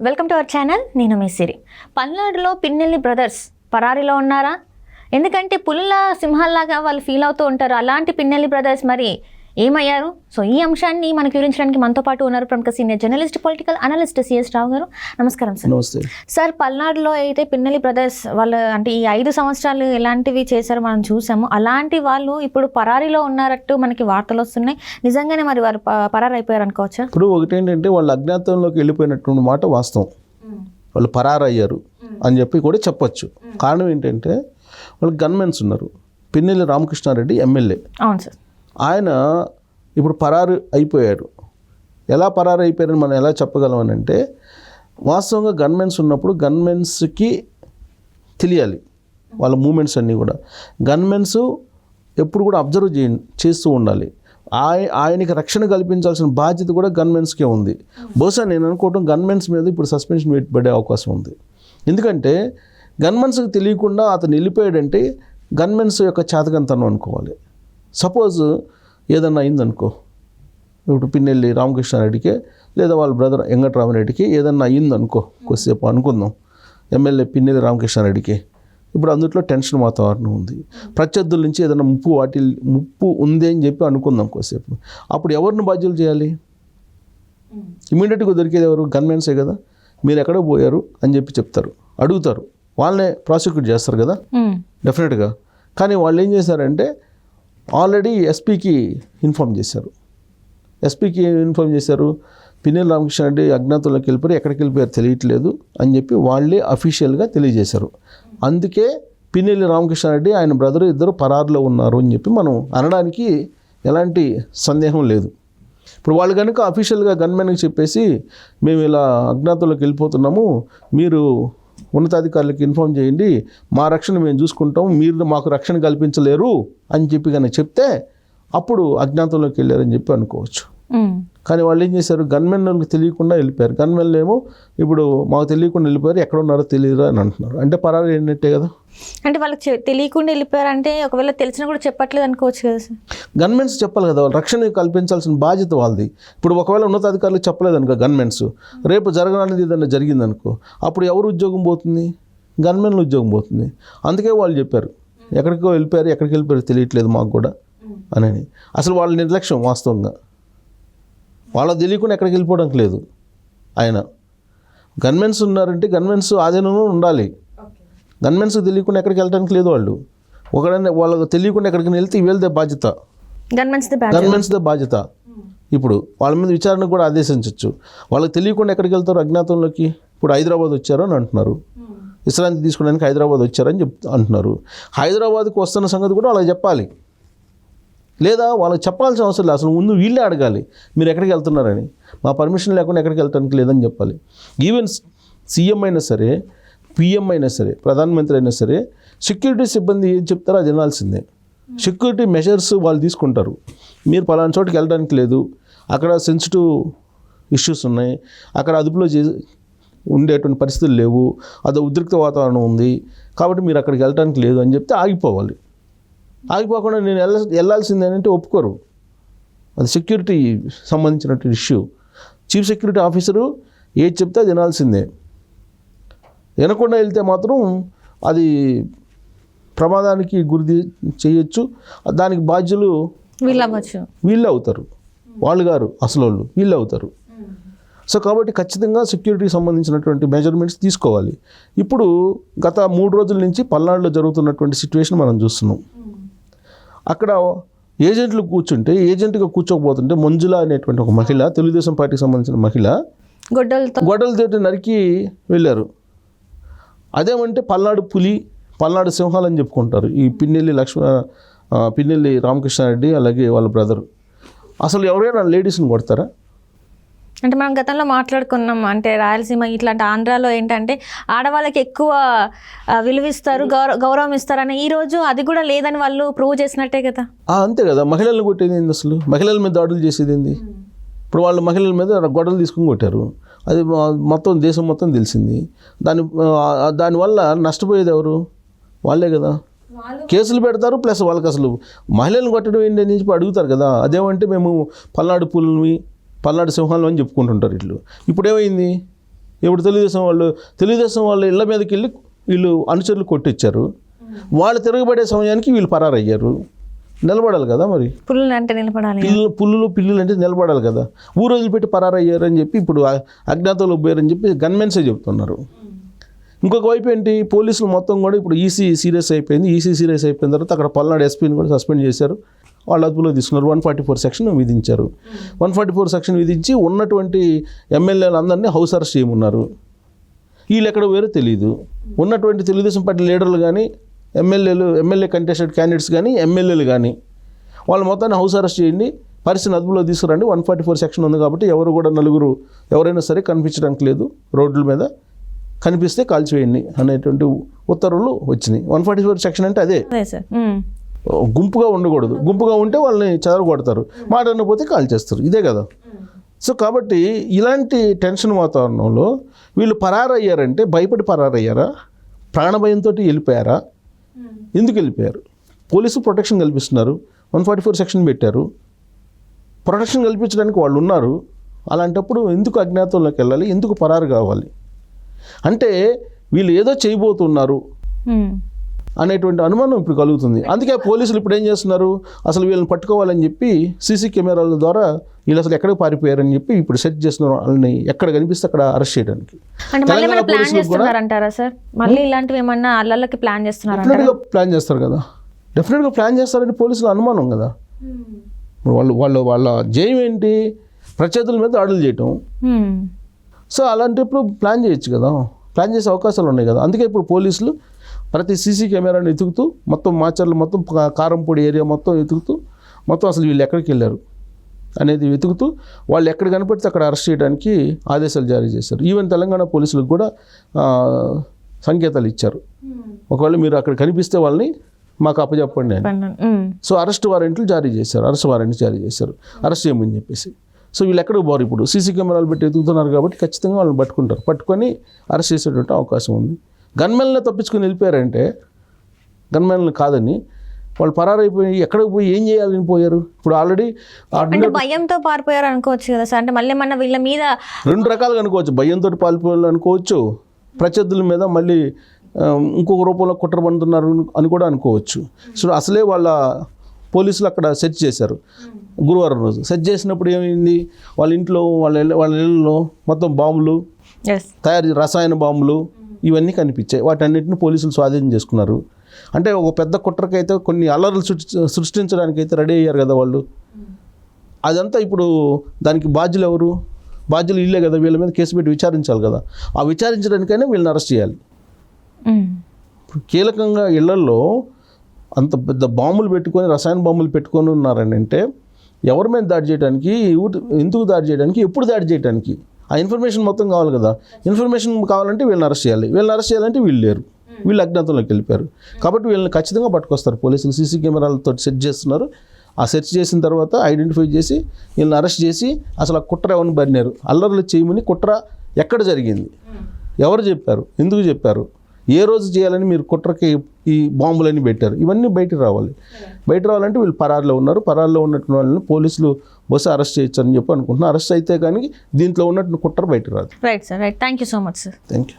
Welcome to our channel. నేను మీ సిరి. పల్నాడులో Pinnelli brothers పరారీలో ఉన్నారా? ఎందుకంటే పులుల సింహాల్లాగా వాళ్ళు ఫీల్ అవుతూ ఉంటారు. అలాంటి పిన్నెల్లి బ్రదర్స్ మరి ఏమయ్యారు? సో ఈ అంశాన్ని మనకు వివరించడానికి మనతో పాటు ఉన్నారు ప్రముఖ senior journalist, political analyst CS Rao గారు. నమస్కారం సార్. నమస్తే సార్, పల్నాడులో అయితే పిన్నెల్లి బ్రదర్స్ వాళ్ళు అంటే ఈ 5 సంవత్సరాలు ఎలాంటివి చేశారో మనం చూసాము. అలాంటి వాళ్ళు ఇప్పుడు పరారీలో ఉన్నారట్టు మనకి వార్తలు వస్తున్నాయి. నిజంగానే మరి వారు పరారు అయిపోయారు అనుకోవచ్చా? ఇప్పుడు ఒకటి ఏంటంటే వాళ్ళు అజ్ఞాతంలోకి వెళ్ళిపోయినటువంటి మాట వాస్తవం. వాళ్ళు పరారయ్యారు అని చెప్పి కూడా చెప్పొచ్చు. కారణం ఏంటంటే వాళ్ళు గన్మెన్స్ ఉన్నారు. పిన్నెల్లి రామకృష్ణారెడ్డి ఎమ్మెల్యే. అవును సార్. ఆయన ఇప్పుడు పరారు అయిపోయారు. ఎలా పరారు అయిపోయారని మనం ఎలా చెప్పగలం అని అంటే, వాస్తవంగా గన్మెన్స్ ఉన్నప్పుడు గన్మెన్స్కి తెలియాలి వాళ్ళ మూమెంట్స్ అన్నీ కూడా. గన్మెన్స్ ఎప్పుడు కూడా అబ్జర్వ్ చేస్తూ ఉండాలి. ఆయనకి రక్షణ కల్పించాల్సిన బాధ్యత కూడా గన్మెన్స్కే ఉంది. బహుశా నేను అనుకోవటం గన్మెన్స్ మీద ఇప్పుడు సస్పెన్షన్ పడే అవకాశం ఉంది. ఎందుకంటే గన్మెన్స్కి తెలియకుండా అతను వెళ్ళిపోయాడంటే గన్మెన్స్ యొక్క చేతకంతనం అనుకోవాలి. సపోజ్ ఏదన్నా అయిందనుకో, ఇప్పుడు పిన్నెల్లి రామకృష్ణారెడ్డికే లేదా వాళ్ళ బ్రదర్ వెంకటరామరెడ్డికి ఏదన్నా అయ్యిందనుకో, కొద్దిసేపు అనుకుందాం, ఎమ్మెల్యే పిన్నెల్లి రామకృష్ణారెడ్డికి ఇప్పుడు అందులో టెన్షన్ వాతావరణం ఉంది. ప్రత్యర్థుల నుంచి ఏదైనా ముప్పు ఉంది అని చెప్పి అనుకుందాం కొద్దిసేపు. అప్పుడు ఎవరిని బాధ్యులు చేయాలి? ఇమీడియట్గా దొరికేది ఎవరు? గన్మెన్సే కదా. మీరు ఎక్కడో పోయారు అని చెప్పి చెప్తారు, అడుగుతారు, వాళ్ళనే ప్రాసిక్యూట్ చేస్తారు కదా డెఫినెట్గా. కానీ వాళ్ళు ఏం చేశారంటే ఆల్రెడీ ఎస్పీకి ఇన్ఫామ్ చేశారు. పిన్నెల్లి రామకృష్ణారెడ్డి అజ్ఞాతంలోకి వెళ్ళిపోయారు, ఎక్కడికి వెళ్ళిపోయారు తెలియట్లేదు అని చెప్పి వాళ్ళే అఫీషియల్గా తెలియజేశారు. అందుకే పిన్నెల్లి రామకృష్ణారెడ్డి ఆయన బ్రదరు ఇద్దరు పరారులో ఉన్నారు అని చెప్పి మనం అనడానికి ఎలాంటి సందేహం లేదు. ఇప్పుడు వాళ్ళు కనుక అఫీషియల్గా గన్మెన్కి చెప్పేసి మేము ఇలా అజ్ఞాతంలోకి వెళ్ళిపోతున్నాము, మీరు ఉన్నతాధికారులకు ఇన్ఫామ్ చేయండి, మా రక్షణ మేము చూసుకుంటాం, మీరు మాకు రక్షణ కల్పించలేరు అని చెప్పి కనుక చెప్తే అప్పుడు అజ్ఞాతంలోకి వెళ్ళారని చెప్పి అనుకోవచ్చు. కానీ వాళ్ళు ఏం చేశారు? గన్మెన్లకు తెలియకుండా వెళ్ళిపోయారు. గన్మెన్లు ఏమో ఇప్పుడు మాకు తెలియకుండా వెళ్ళిపోయారు, ఎక్కడ ఉన్నారో తెలియదు అని అంటున్నారు. అంటే పరారు ఏంటంటే కదా. అంటే వాళ్ళకి తెలియకుండా వెళ్ళిపోయారంటే ఒకవేళ తెలిసినా కూడా చెప్పట్లేదు అనుకోవచ్చు కదా సార్. గన్మెన్స్ చెప్పాలి కదా, వాళ్ళు రక్షణ కల్పించాల్సిన బాధ్యత వాళ్ళది. ఇప్పుడు ఒకవేళ ఉన్నతాధికారులకు చెప్పలేదు అనుకో గన్మెన్స్, రేపు జరగాలనేది ఏదైనా జరిగిందనుకో, అప్పుడు ఎవరు ఉద్యోగం పోతుంది? గన్మెన్ల ఉద్యోగం పోతుంది. అందుకే వాళ్ళు చెప్పారు ఎక్కడికో వెళ్ళిపోయారు, ఎక్కడికి వెళ్ళిపోయారు తెలియట్లేదు మాకు కూడా అని. అసలు వాళ్ళ నిర్లక్ష్యం వాస్తవంగా. వాళ్ళకి తెలియకుండా ఎక్కడికి వెళ్ళిపోవడానికి లేదు. ఆయన గన్మెన్స్ ఉన్నారంటే గన్మెన్స్ ఆధీనంలో ఉండాలి. గన్మెన్స్కి తెలియకుండా ఎక్కడికి వెళ్ళడానికి లేదు. వాళ్ళు వాళ్ళకి తెలియకుండా ఎక్కడికి వెళ్తే వీళ్ళదే బాధ్యత, గన్మెన్స్దే బాధ్యత. ఇప్పుడు వాళ్ళ మీద విచారణ కూడా ఆదేశించవచ్చు. వాళ్ళకి తెలియకుండా ఎక్కడికి వెళ్తారు అజ్ఞాతంలోకి? ఇప్పుడు హైదరాబాద్ వచ్చారు అని అంటున్నారు, విశ్రాంతి తీసుకోవడానికి హైదరాబాద్ వచ్చారని అంటున్నారు. హైదరాబాద్కి వస్తున్న సంగతి కూడా వాళ్ళకి చెప్పాలి, లేదా వాళ్ళకి చెప్పాల్సిన అవసరం లేదు. అసలు ముందు వీళ్ళే అడగాలి, మీరు ఎక్కడికి వెళ్తున్నారని. మా పర్మిషన్ లేకుండా ఎక్కడికి వెళ్ళడానికి లేదని చెప్పాలి. ఈవెన్ సీఎం అయినా సరే, పిఎం అయినా సరే, ప్రధానమంత్రి అయినా సరే, సెక్యూరిటీ సిబ్బంది ఏం చెప్తారో అది వినాల్సిందే. సెక్యూరిటీ మెజర్స్ వాళ్ళు తీసుకుంటారు. మీరు పలానా చోటుకి వెళ్ళడానికి లేదు, అక్కడ సెన్సిటివ్ ఇష్యూస్ ఉన్నాయి, అక్కడ అదుపులో ఉండేటువంటి పరిస్థితులు లేవు, అది ఉద్రిక్త వాతావరణం ఉంది, కాబట్టి మీరు అక్కడికి వెళ్ళడానికి లేదు అని చెప్తే ఆగిపోవాలి. ఆగిపోకుండా నేను వెళ్ళాల్సిందే అంటే ఒప్పుకోరు. అది సెక్యూరిటీ సంబంధించినటువంటి ఇష్యూ. చీఫ్ సెక్యూరిటీ ఆఫీసరు ఏది చెప్తే అది వినాల్సిందే. వినకుండా వెళ్తే మాత్రం అది ప్రమాదానికి గురి చేయొచ్చు. దానికి బాధ్యులు వీళ్ళే అవుతారు. వాళ్ళు గారు అసలు వాళ్ళు వీళ్ళే అవుతారు. సో కాబట్టి ఖచ్చితంగా సెక్యూరిటీకి సంబంధించినటువంటి మెజర్మెంట్స్ తీసుకోవాలి. ఇప్పుడు గత 3 రోజుల నుంచి పల్నాడులో జరుగుతున్నటువంటి సిచ్యువేషన్ మనం చూస్తున్నాం. అక్కడ ఏజెంట్లు కూర్చుంటే, ఏజెంట్గా కూర్చోకపోతుంటే మంజుల అనేటువంటి ఒక మహిళ, తెలుగుదేశం పార్టీకి సంబంధించిన మహిళ గొడ్డలతోటి నరికి వెళ్ళారు. అదేమంటే పల్నాడు పులి, పల్నాడు సింహాలని చెప్పుకుంటారు ఈ పిన్నెల్లి రామకృష్ణారెడ్డి అలాగే వాళ్ళ బ్రదరు. అసలు ఎవరైనా లేడీస్ని కొడతారా? అంటే మనం గతంలో మాట్లాడుకున్నాం, అంటే రాయలసీమ ఇట్లాంటి ఆంధ్రాలో ఏంటంటే ఆడవాళ్ళకి ఎక్కువ విలువిస్తారు, గౌరవం ఇస్తారని. ఈరోజు అది కూడా లేదని వాళ్ళు ప్రూవ్ చేసినట్టే కదా. అంతే కదా. మహిళలను కొట్టేది ఏంది? అసలు మహిళల మీద దాడులు చేసేది ఏంది? ఇప్పుడు వాళ్ళు మహిళల మీద గొడవలు తీసుకుని కొట్టారు, అది మొత్తం దేశం మొత్తం తెలిసింది. దానివల్ల నష్టపోయేది ఎవరు? వాళ్ళే కదా. కేసులు పెడతారు, ప్లస్ వాళ్ళకి అసలు మహిళలను కొట్టడం ఏంటి అని చెప్పి అడుగుతారు కదా. అదేమంటే మేము పల్నాడు పులుని, పల్నాడు సింహాలు అని చెప్పుకుంటుంటారు ఇట్లు. ఇప్పుడు ఏమైంది? ఇప్పుడు తెలుగుదేశం వాళ్ళు ఇళ్ళ మీదకి వెళ్ళి వీళ్ళు అనుచరులు కొట్టించారు. వాళ్ళు తిరగబడే సమయానికి వీళ్ళు పరారయ్యారు. నిలబడాలి కదా మరి, పుల్లు అంటే నిలబడాలి, పిల్లులు అంటే నిలబడాలి కదా. ఊరు వదిలిపెట్టి పరారయ్యారు అని చెప్పి ఇప్పుడు అజ్ఞాతంలో పోయారని చెప్పి గన్మెన్సే చెప్తున్నారు. ఇంకొక వైపు ఏంటి, పోలీసులు మొత్తం కూడా ఇప్పుడు ఈసీ సీరియస్ అయిపోయింది. ఈసీ సీరియస్ అయిపోయిన తర్వాత అక్కడ పల్నాడు ఎస్పీని కూడా సస్పెండ్ చేశారు, వాళ్ళు అదుపులో తీసుకున్నారు. 144 సెక్షన్ విధించారు. 144 సెక్షన్ విధించి ఉన్నటువంటి ఎమ్మెల్యేలు అందరినీ హౌస్ అరెస్ట్ చేయమన్నారు. వీళ్ళు ఎక్కడ వేరో తెలియదు. ఉన్నటువంటి తెలుగుదేశం పార్టీ లీడర్లు కానీ ఎమ్మెల్యే కంటెస్టెడ్ క్యాండిడేట్స్ కానీ ఎమ్మెల్యేలు కానీ వాళ్ళు మొత్తాన్ని హౌస్ అరెస్ట్ చేయండి, పరిస్థితిని అదుపులో తీసుకురండి. 144 సెక్షన్ ఉంది కాబట్టి ఎవరు కూడా నలుగురు ఎవరైనా సరే కనిపించడానికి లేదు, రోడ్ల మీద కనిపిస్తే కాల్చివేయండి అనేటువంటి ఉత్తర్వులు వచ్చినాయి. 144 సెక్షన్ అంటే అదే, గుంపుగా ఉండకూడదు. గుంపుగా ఉంటే వాళ్ళని చెదరగొడతారు, మాట అనకపోతే కాల్చేస్తారు, ఇదే కదా. సో కాబట్టి ఇలాంటి టెన్షన్ వాతావరణంలో వీళ్ళు పరారయ్యారంటే భయపడి పరారయ్యారా, ప్రాణభయంతో వెళ్ళిపోయారా, ఎందుకు వెళ్ళిపోయారు? పోలీసు ప్రొటెక్షన్ కల్పిస్తున్నారు, 144 సెక్షన్ పెట్టారు, ప్రొటెక్షన్ కల్పించడానికి వాళ్ళు ఉన్నారు. అలాంటప్పుడు ఎందుకు అజ్ఞాతంలోకి వెళ్ళాలి, ఎందుకు పరారు కావాలి? అంటే వీళ్ళు ఏదో చేయబోతున్నారు అనేటువంటి అనుమానం ఇప్పుడు కలుగుతుంది. అందుకే పోలీసులు ఇప్పుడు ఏం చేస్తున్నారు, అసలు వీళ్ళని పట్టుకోవాలని చెప్పి సీసీ కెమెరాల ద్వారా వీళ్ళు అసలు ఎక్కడికి పారిపోయారని చెప్పి ఇప్పుడు సెర్చ్ చేస్తున్నారు. వాళ్ళని ఎక్కడ కనిపిస్తే అక్కడ అరెస్ట్ చేయడానికి. తెలంగాణ పోలీసులు కూడా సార్ మళ్ళీ ఇలాంటివి ఏమన్నా అల్లర్లకి ప్లాన్ చేస్తున్నారు? డెఫినెట్గా ప్లాన్ చేస్తారు కదా, డెఫినెట్గా ప్లాన్ చేస్తారని పోలీసులు అనుమానం కదా. వాళ్ళ జయం ఏంటి, ప్రత్యర్థుల మీద దాడులు చేయటం. సో అలాంటప్పుడు ప్లాన్ చేయొచ్చు కదా, ప్లాన్ చేసే అవకాశాలు ఉన్నాయి కదా. అందుకే ఇప్పుడు పోలీసులు ప్రతి సీసీ కెమెరాని వెతుకుతూ మొత్తం మాచర్లు మొత్తం కారంపొడి ఏరియా మొత్తం వెతుకుతూ మొత్తం అసలు వీళ్ళు ఎక్కడికి వెళ్ళారు అనేది వెతుకుతూ వాళ్ళు ఎక్కడ కనపడితే అక్కడ అరెస్ట్ చేయడానికి ఆదేశాలు జారీ చేశారు. ఈవెన్ తెలంగాణ పోలీసులకు కూడా సంకేతాలు ఇచ్చారు, ఒకవేళ మీరు అక్కడ కనిపిస్తే వాళ్ళని మాకు అప్పచెప్పండి అని. సో అరెస్ట్ వారెంట్లు జారీ చేశారు, అరెస్ట్ చేయమని చెప్పేసి. సో వీళ్ళు ఎక్కడికి పోరు, ఇప్పుడు సీసీ కెమెరాలు పెట్టి ఎదుగుతున్నారు కాబట్టి ఖచ్చితంగా వాళ్ళని పట్టుకుంటారు, పట్టుకొని అరెస్ట్ చేసేటువంటి అవకాశం ఉంది. గన్మెన్లను తప్పించుకొని వెళ్ళిపోయారంటే గన్మెన్లు కాదని వాళ్ళు పరారైపోయి ఎక్కడికి పోయి ఏం చేయాలని పోయారు? ఇప్పుడు ఆల్రెడీ భయంతో పారిపోయారు అనుకోవచ్చు కదా సార్. అంటే మళ్ళీ మన వీళ్ళ మీద రెండు రకాలుగా అనుకోవచ్చు, భయంతో పారిపోయారు అనుకోవచ్చు, ప్రత్యర్థుల మీద మళ్ళీ ఇంకొక రూపంలో కుట్ర పడుతున్నారు అని కూడా అనుకోవచ్చు. సో అసలే వాళ్ళ పోలీసులు అక్కడ సెర్చ్ చేశారు గురువారం రోజు. సెర్చ్ చేసినప్పుడు ఏమైంది, వాళ్ళ ఇంట్లో వాళ్ళ ఇళ్ళలో మొత్తం బాంబులు రసాయన బాంబులు ఇవన్నీ కనిపించాయి. వాటన్నిటిని పోలీసులు స్వాధీనం చేసుకున్నారు. అంటే ఒక పెద్ద కుట్రకైతే కొన్ని అల్లర్లు సృష్టించడానికైతే రెడీ అయ్యారు కదా వాళ్ళు. అదంతా ఇప్పుడు దానికి బాధ్యులు ఎవరు? బాధ్యులు వీళ్ళే కదా, వీళ్ళ మీద కేసు పెట్టి విచారించాలి కదా. ఆ విచారించడానికైనా వీళ్ళని అరెస్ట్ చేయాలి. ఇప్పుడు కీలకంగా ఇళ్లల్లో అంత పెద్ద బాంబులు పెట్టుకొని రసాయన బాంబులు పెట్టుకొని ఉన్నారని అంటే ఎవరి మీద దాడి చేయడానికి, ఎందుకు దాడి చేయడానికి, ఎప్పుడు దాడి చేయడానికి, ఆ ఇన్ఫర్మేషన్ మొత్తం కావాలి కదా. ఇన్ఫర్మేషన్ కావాలంటే వీళ్ళని అరెస్ట్ చేయాలి, వీళ్ళని అరెస్ట్ చేయాలంటే వీళ్ళు లేరు, వీళ్ళు అజ్ఞాతంలోకి వెళ్ళిపోయారు. కాబట్టి వీళ్ళని ఖచ్చితంగా పట్టుకొస్తారు పోలీసులు. సీసీ కెమెరాలతో సెర్చ్ చేస్తున్నారు. ఆ సెర్చ్ చేసిన తర్వాత ఐడెంటిఫై చేసి వీళ్ళని అరెస్ట్ చేసి అసలు ఆ కుట్ర ఎవరిని బరినారు, అల్లర్లు చేయమని కుట్ర ఎక్కడ జరిగింది, ఎవరు చెప్పారు, ఎందుకు చెప్పారు, ఏ రోజు చేయాలని మీరు కుట్రకి ఈ బాంబులన్నీ పెట్టారు, ఇవన్నీ బయటకు రావాలి. బయట రావాలంటే వీళ్ళు పరారులో ఉన్నారు. పరారులో ఉన్నటువంటి వాళ్ళని పోలీసులు బస్సు అరెస్ట్ చేయొచ్చు అని చెప్పి అనుకుంటున్నారు. అరెస్ట్ అయితే కానీ దీంట్లో ఉన్నటువంటి కుట్ర బయటకు రాదు. Right sir, right. Thank you so much sir. Thank you.